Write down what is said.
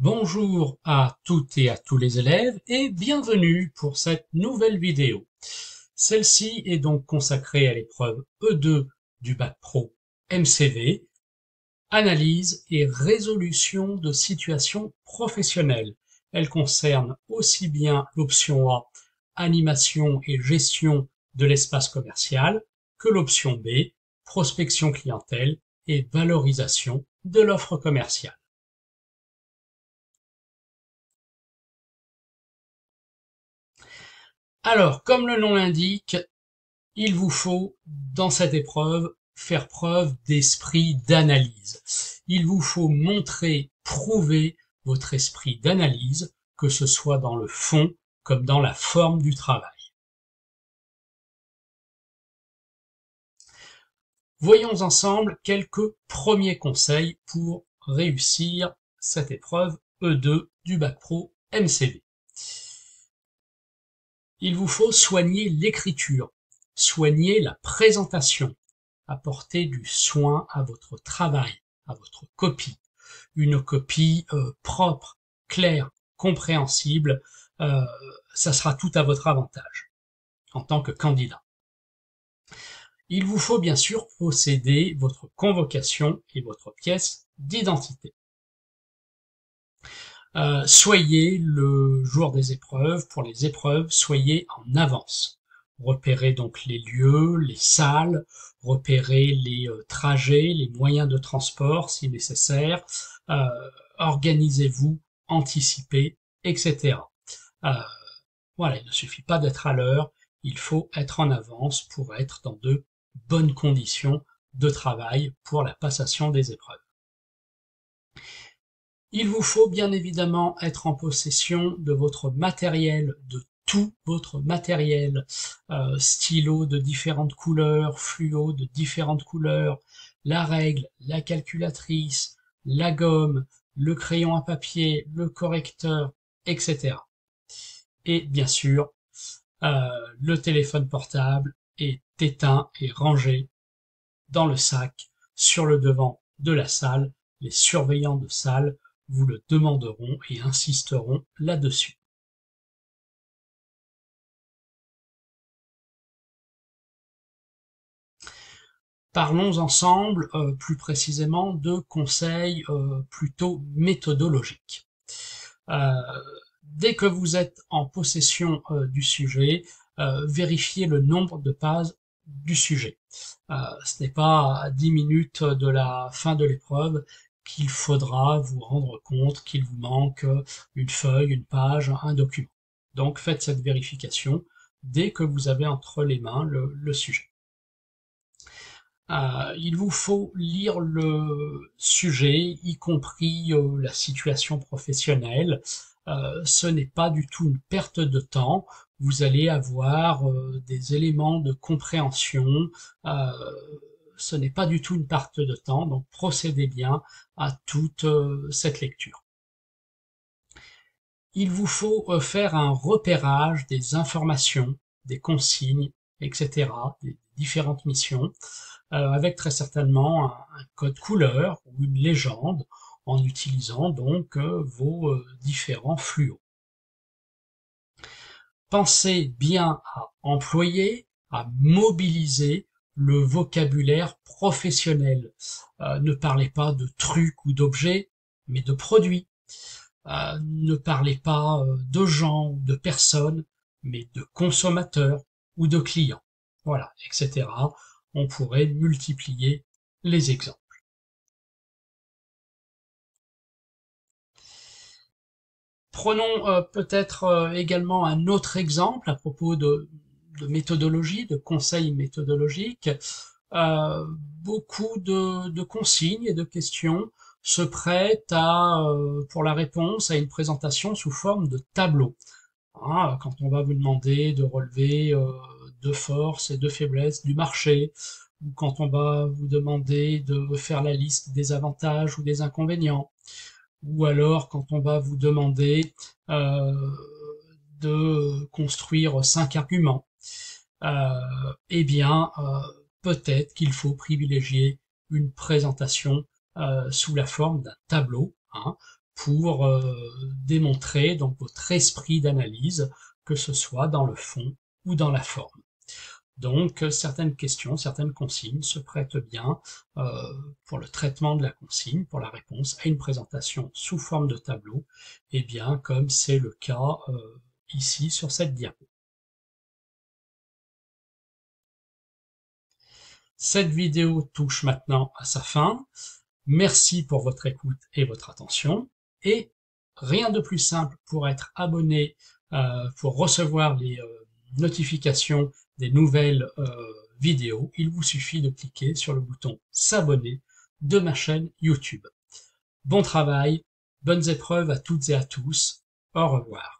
Bonjour à toutes et à tous les élèves et bienvenue pour cette nouvelle vidéo. Celle-ci est donc consacrée à l'épreuve E2 du Bac Pro MCV, analyse et résolution de situations professionnelles. Elle concerne aussi bien l'option A, animation et gestion de l'espace commercial, que l'option B, prospection clientèle et valorisation de l'offre commerciale. Alors, comme le nom l'indique, il vous faut, dans cette épreuve, faire preuve d'esprit d'analyse. Il vous faut montrer, prouver votre esprit d'analyse, que ce soit dans le fond comme dans la forme du travail. Voyons ensemble quelques premiers conseils pour réussir cette épreuve E2 du Bac Pro MCV. Il vous faut soigner l'écriture, soigner la présentation, apporter du soin à votre travail, à votre copie. Une copie propre, claire, compréhensible, ça sera tout à votre avantage en tant que candidat. Il vous faut bien sûr posséder votre convocation et votre pièce d'identité. Soyez le jour des épreuves, pour les épreuves, soyez en avance. Repérez donc les lieux, les salles, repérez les trajets, les moyens de transport si nécessaire, organisez-vous, anticipez, etc. Voilà, il ne suffit pas d'être à l'heure, il faut être en avance pour être dans de bonnes conditions de travail pour la passation des épreuves. Il vous faut bien évidemment être en possession de votre matériel, de tout votre matériel, stylo de différentes couleurs, fluo de différentes couleurs, la règle, la calculatrice, la gomme, le crayon à papier, le correcteur, etc. Et bien sûr, le téléphone portable est éteint et rangé dans le sac sur le devant de la salle. Les surveillants de salle vous le demanderont et insisteront là-dessus. Parlons ensemble plus précisément de conseils plutôt méthodologiques. Dès que vous êtes en possession du sujet, vérifiez le nombre de pages du sujet. Ce n'est pas à 10 minutes de la fin de l'épreuve qu'il faudra vous rendre compte qu'il vous manque une feuille, une page, un document. Donc faites cette vérification dès que vous avez entre les mains le sujet. Il vous faut lire le sujet, y compris la situation professionnelle. Ce n'est pas du tout une perte de temps. Vous allez avoir des éléments de compréhension. Ce n'est pas du tout une perte de temps, donc procédez bien à toute cette lecture. Il vous faut faire un repérage des informations, des consignes, etc., des différentes missions, avec très certainement un code couleur ou une légende, en utilisant donc vos différents fluos. Pensez bien à employer, à mobiliser le vocabulaire professionnel. Ne parlez pas de trucs ou d'objets, mais de produits. Ne parlez pas de gens ou de personnes, mais de consommateurs ou de clients. Voilà, etc. On pourrait multiplier les exemples. Prenons peut-être également un autre exemple à propos de méthodologie, de conseils méthodologiques. Beaucoup de consignes et de questions se prêtent pour la réponse à une présentation sous forme de tableau. Quand on va vous demander de relever deux forces et deux faiblesses du marché, ou quand on va vous demander de faire la liste des avantages ou des inconvénients, ou alors quand on va vous demander de construire 5 arguments, eh bien, peut-être qu'il faut privilégier une présentation sous la forme d'un tableau, pour démontrer donc votre esprit d'analyse, que ce soit dans le fond ou dans la forme. Donc certaines questions, certaines consignes se prêtent bien pour le traitement de la consigne, pour la réponse à une présentation sous forme de tableau, et bien comme c'est le cas ici sur cette diapo. Cette vidéo touche maintenant à sa fin. Merci pour votre écoute et votre attention. Et rien de plus simple pour être abonné, pour recevoir les notifications des nouvelles vidéos. Il vous suffit de cliquer sur le bouton s'abonner de ma chaîne YouTube. Bon travail, bonnes épreuves à toutes et à tous. Au revoir.